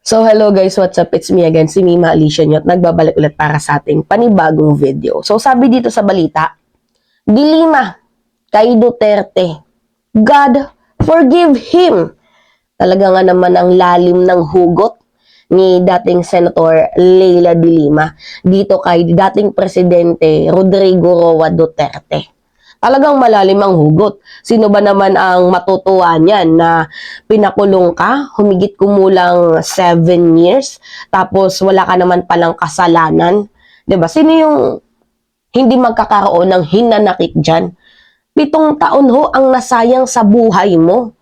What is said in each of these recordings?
So hello guys, what's up? It's me again, si Mima Alicia Nyot. Nagbabalik ulit para sa ating panibagong video. So sabi dito sa balita, dilima kay Duterte. God forgive him. Talaga nga naman ang lalim ng hugot ni dating Senator Leila de Lima dito kay dating Presidente Rodrigo Roa Duterte. Talagang malalim ang hugot. Sino ba naman ang matutuwa niyan na pinakulong ka, humigit kumulang 7 years, tapos wala ka naman palang kasalanan? 'Di ba? Sino yung hindi magkakaroon ng hinanakit dyan? 7 taon ho ang nasayang sa buhay mo.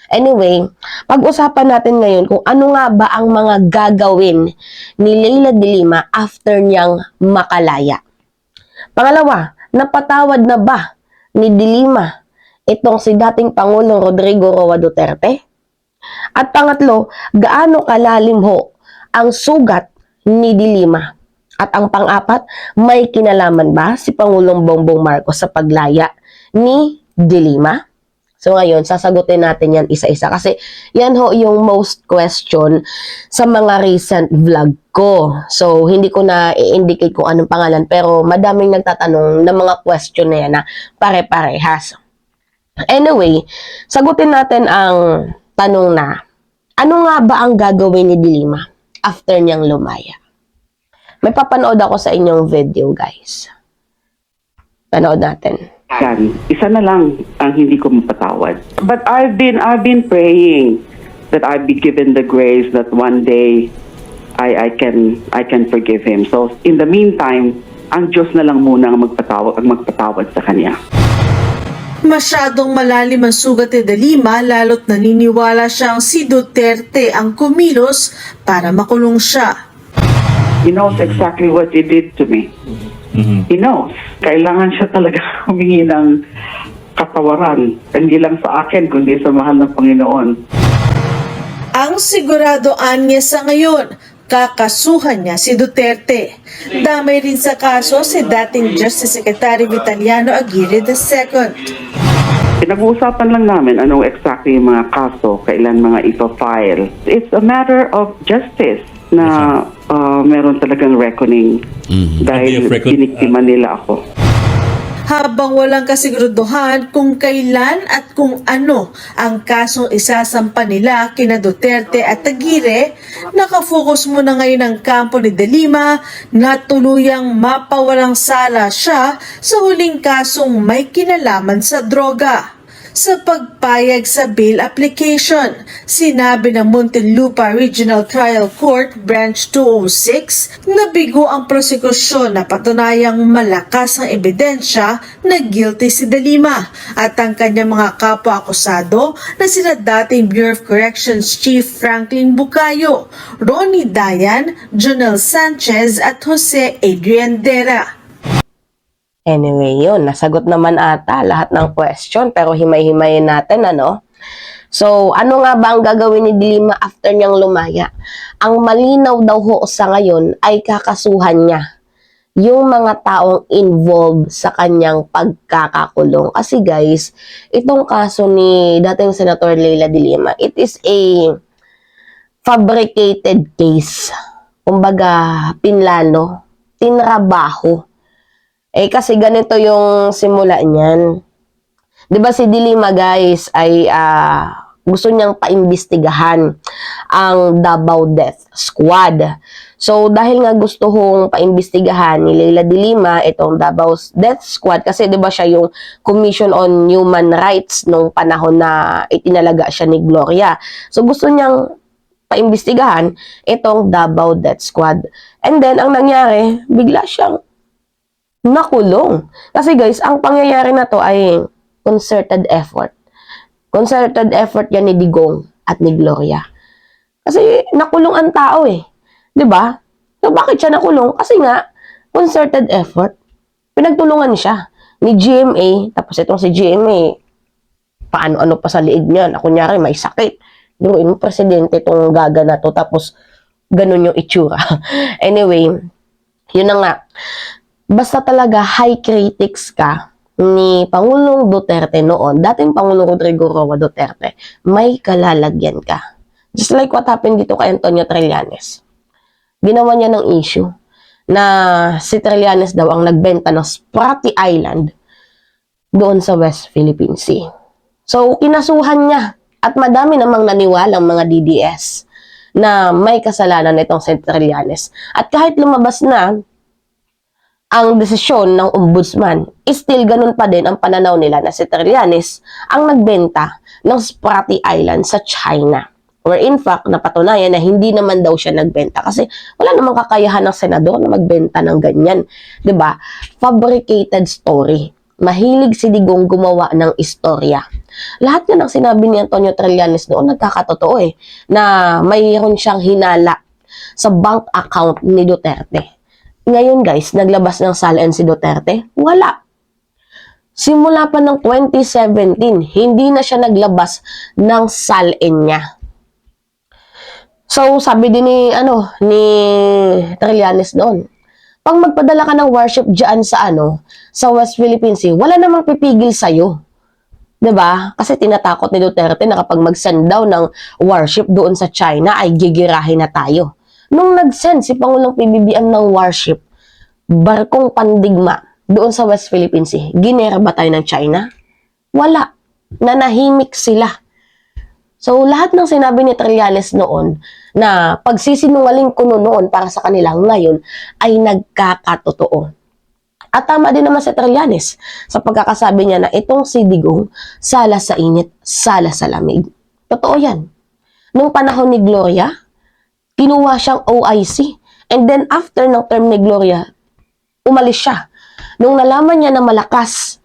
Anyway, pag-usapan natin ngayon kung ano nga ba ang mga gagawin ni Leila de Lima after niyang makalaya. Pangalawa, napatawad na ba ni de Lima itong si dating Pangulong Rodrigo Roa Duterte? At pangatlo, gaano kalalim ho ang sugat ni de Lima? At ang pang-apat, may kinalaman ba si Pangulong Bongbong Marcos sa paglaya ni de Lima? So ngayon, sasagutin natin yan isa-isa kasi yan ho yung most question sa mga recent vlog ko. So hindi ko na i-indicate kung anong pangalan pero madaming nagtatanong ng mga question na yan na pare-parehas. Anyway, sagutin natin ang tanong na, ano nga ba ang gagawin ni de Lima after niyang lumaya? May papanood ako sa inyong video, guys. Panood natin. Isa na lang ang hindi ko mapatawad. But I've been praying that I'd be given the grace that one day I can forgive him. So in the meantime, ang Diyos na lang muna ang magpatawad sa kanya. Masyadong malalim ang sugat ni de Lima lalo't naniniwala siyang si Duterte ang kumilos para makulong siya. He knows exactly what he did to me. He knows. Kailangan siya talaga humingi ng katawaran. Hindi lang sa akin, kundi sa mahal ng Panginoon. Ang siguradoan niya sa ngayon, kakasuhan niya si Duterte. Damay rin sa kaso si dating Justice Secretary Vitaliano Aguirre II. Pinag-uusapan lang namin anong exactly yung mga kaso, kailan mga ipa-file. It's a matter of justice na meron talagang reckoning dahil biniktima nila ako. Habang walang kasiguraduhan kung kailan at kung ano ang kasong isasampa nila kina Duterte at Aguirre, nakafocus muna ngayon ang kampo ni de Lima na tuluyang mapawalang sala siya sa huling kasong may kinalaman sa droga. Sa pagpayag sa bail application, sinabi ng Muntinlupa Regional Trial Court Branch 206 na bigo ang prosekusyon na patunayang malakas ang ebidensya na guilty si de Lima at ang kanyang mga kapwa-akusado na sina dating Bureau of Corrections Chief Franklin Bucayo, Ronnie Dayan, Jonel Sanchez at Jose Adrian Dera. Anyway, yun. Nasagot naman ata lahat ng question pero himay-himayin natin, ano? So, ano nga ba ang gagawin ni de Lima after niyang lumaya? Ang malinaw daw ho sa ngayon ay kakasuhan niya yung mga taong involved sa kanyang pagkakakulong. Kasi guys, itong kaso ni dating Senator Leila de Lima, it is a fabricated case. Kumbaga, pinlano, tinrabaho. Kasi ganito yung simula niyan. 'Di ba si de Lima guys ay gusto niyang paimbestigahan ang Davao Death Squad. So dahil nga gusto hong paimbestigahan ni Leila de Lima itong Davao Death Squad kasi 'di ba siya yung Commission on Human Rights nung panahon na itinalaga siya ni Gloria. So gusto niyang paimbestigahan itong Davao Death Squad. And then ang nangyari, bigla siyang nakulong. Kasi guys, ang pangyayari na to ay concerted effort. Concerted effort yan ni Digong at ni Gloria. Kasi nakulong ang tao eh. 'Di ba? So bakit siya nakulong? Kasi nga, concerted effort. Pinagtulungan siya ni GMA, tapos itong si GMA, paano-ano pa sa liig niyan. Kunyari, may sakit. Duruin mo, presidente itong gaga na to, tapos ganun yung itsura. Anyway, yun na nga. Basta talaga high critics ka ni Pangulong Duterte noon, dating Pangulong Rodrigo Roa Duterte, may kalalagyan ka. Just like what happened dito kay Antonio Trillanes. Ginawa niya ng issue na si Trillanes daw ang nagbenta ng Sprati Island doon sa West Philippine Sea. So, kinasuhan niya at madami namang naniwalang mga DDS na may kasalanan itong si Trillanes. At kahit lumabas na ang desisyon ng ombudsman, still ganun pa din ang pananaw nila na si Trillanes ang nagbenta ng Sprati Island sa China. Or in fact, napatunayan na hindi naman daw siya nagbenta kasi wala namang kakayahan ng senador na magbenta ng ganyan. 'Di ba? Fabricated story. Mahilig si Digong gumawa ng istorya. Lahat nga ng sinabi ni Antonio Trillanes noon nagkakatotoo na mayroon siyang hinala sa bank account ni Duterte. Ngayon guys, naglabas ng SALN si Duterte? Wala. Simula pa ng 2017, hindi na siya naglabas ng SALN niya. So, sabi din ni Trillanes noon, pag magpadala ka ng worship dyan sa West Philippine Sea, wala namang pipigil sa'yo. 'Di ba? Kasi tinatakot ni Duterte na kapag mag-send daw ng worship doon sa China ay gigirahin na tayo. Nung nag-send si Pangulong PBBM ng worship, barkong pandigma doon sa West Philippine Sea, ginera ba tayo ng China? Wala. Nanahimik sila. So, lahat ng sinabi ni Trillanes noon na pagsisinungaling ko noon para sa kanila ngayon ay nagkakatotoo. At tama din naman si Trillanes sa pagkakasabi niya na itong si Digong, sala sa init, sala sa lamig. Totoo yan. Nung panahon ni Gloria, kinuha siyang OIC. And then after ng term ni Gloria, umalis siya. Nung nalaman niya na malakas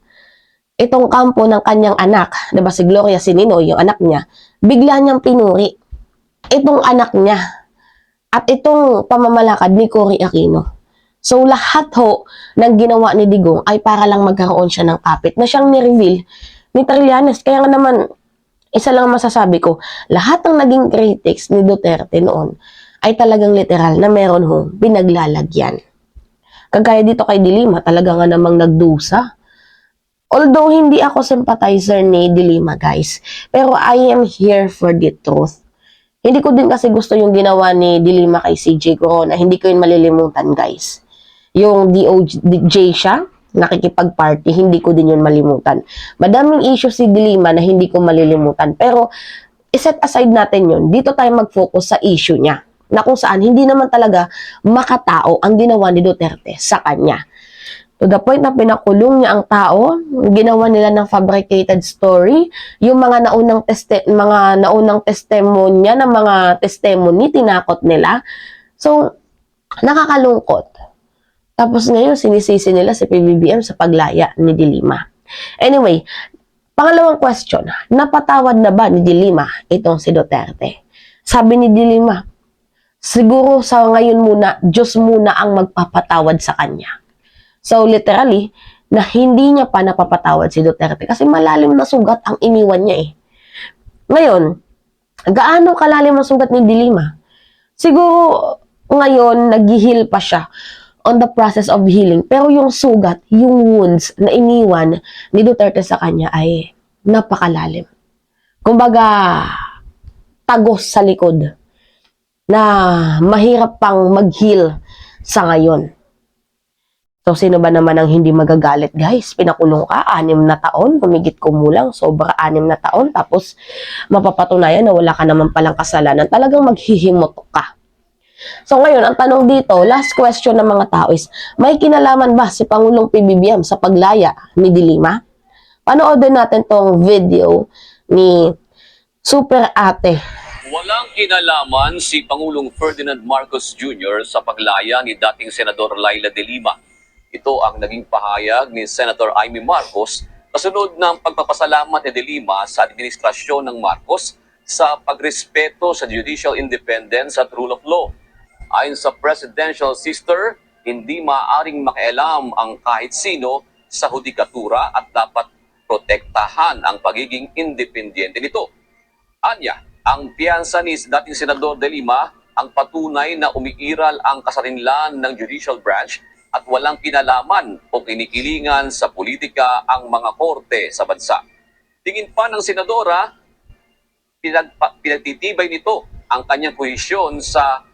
itong kampo ng kanyang anak, diba si Gloria, si Ninoy, yung anak niya, bigla niyang pinuri itong anak niya at itong pamamalakad ni Cory Aquino. So, lahat ng ginawa ni Digong ay para lang magkaroon siya ng kapit na siyang ni-reveal ni Trillanes. Kaya nga naman, isa lang masasabi ko, lahat ng naging critics ni Duterte noon ay talagang literal na meron binaglalagyan. Kagaya dito kay Dilima, talaga nga namang nagdusa. Although hindi ako sympathizer ni Dilima, guys, pero I am here for the truth. Hindi ko din kasi gusto yung ginawa ni Dilima kay CJ Corona. Hindi ko yun malilimutan, guys. Yung DOJ siya, nakikipag-party, hindi ko din yun malimutan. Madaming issue si Dilima na hindi ko malilimutan. Pero, iset aside natin yun. Dito tayo mag-focus sa issue niya. Na kung saan, hindi naman talaga makatao ang ginawa ni Duterte sa kanya. To the point na pinakulong niya ang tao, ginawa nila ng fabricated story, yung mga naunang testimonya ng mga testimony, tinakot nila. So, nakakalungkot. Tapos ngayon, sinisisi nila si PBBM sa paglaya ni Dilima. Anyway, pangalawang question, napatawad na ba ni Dilima itong si Duterte? Sabi ni Dilima, siguro sa ngayon muna, Diyos muna ang magpapatawad sa kanya. So, literally, na hindi niya pa napapatawad si Duterte kasi malalim na sugat ang iniwan niya Ngayon, gaano kalalim ang sugat ni Dilima? Siguro, ngayon, nag-heal pa siya on the process of healing. Pero yung sugat, yung wounds na iniwan ni Duterte sa kanya ay napakalalim. Kumbaga, tagos sa likod na mahirap pang mag-heal sa ngayon. So, sino ba naman ang hindi magagalit, guys? Pinakulong ka, 6 na taon, humigit kumulang, sobra 6 na taon, tapos mapapatunayan na wala ka naman palang kasalanan, talagang maghihimotok ka. So, ngayon, ang tanong dito, last question ng mga tao is, may kinalaman ba si Pangulong PBBM sa paglaya ni Dilima? Panoodin natin tong video ni Super Ate. Walang kinalaman si Pangulong Ferdinand Marcos Jr. sa paglaya ni dating Senador Laila de Lima. Ito ang naging pahayag ni Senator Amy Marcos kasunod ng pagpapasalamat ni de Lima sa administrasyon ng Marcos sa pagrespeto sa judicial independence at rule of law. Ayon sa presidential sister, hindi maaaring makialam ang kahit sino sa hudikatura at dapat protektahan ang pagiging independyente nito. Anya, ang piyansa ni dating Senador de Lima ang patunay na umiiral ang kasarinlan ng judicial branch at walang kinalaman o kinikilingan sa politika ang mga korte sa bansa. Tingin pa ng senadora, pinagtitibay nito ang kanyang kohesyon sa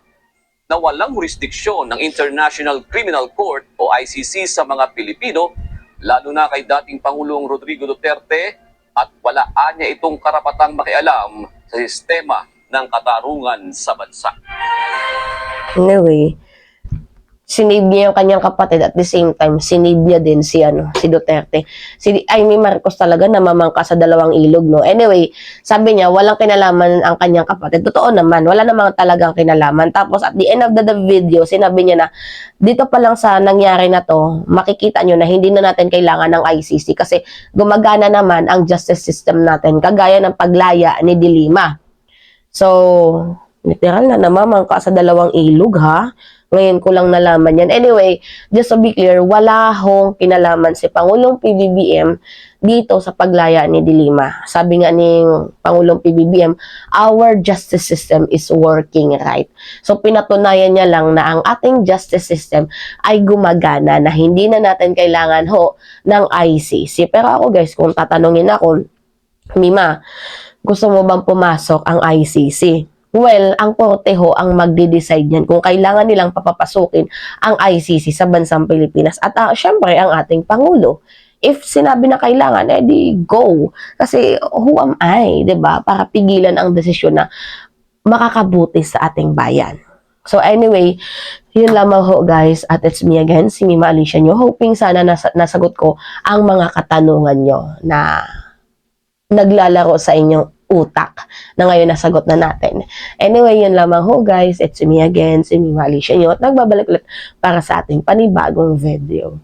nawalang jurisdiksyon ng International Criminal Court o ICC sa mga Pilipino, lalo na kay dating Pangulong Rodrigo Duterte, at wala niya itong karapatang makialam sa sistema ng katarungan sa bansa. Anyway, sinave niya yung kanyang kapatid at the same time, sinave niya din si Duterte. Si Amy Marcos talaga namamangka sa dalawang ilog, no? Anyway, sabi niya, walang kinalaman ang kanyang kapatid. Totoo naman, wala namang talagang kinalaman. Tapos at the end of the video, sinabi niya na, dito pa lang sa nangyari na to, makikita nyo na hindi na natin kailangan ng ICC kasi gumagana naman ang justice system natin, kagaya ng paglaya ni De Lima. So, literal na namamangka sa dalawang ilog, ha? Ngayon ko lang nalaman yan. Anyway, just to be clear, wala hong kinalaman si Pangulong PBBM dito sa paglaya ni De Lima. Sabi nga ni Pangulong PBBM, our justice system is working right. So, pinatunayan niya lang na ang ating justice system ay gumagana, na hindi na natin kailangan ho ng ICC. Pero ako guys, kung tatanungin ako, Mima, gusto mo bang pumasok ang ICC? Well, ang korte ho ang magde-decide niyan kung kailangan nilang papapasukin ang ICC sa bansang Pilipinas. At syempre, ang ating Pangulo. If sinabi na kailangan, edi go. Kasi who am I, 'di ba? Para pigilan ang desisyon na makakabuti sa ating bayan. So anyway, yun lamang ho guys. At it's me again, si Mima Alicia nyo. Hoping sana nasagot ko ang mga katanungan nyo na naglalaro sa inyong utak na ngayon nasagot na natin. Anyway, yun lamang ho guys. It's me again, si Mima Alicia nyo. At nagbabalik ulit para sa ating panibagong video.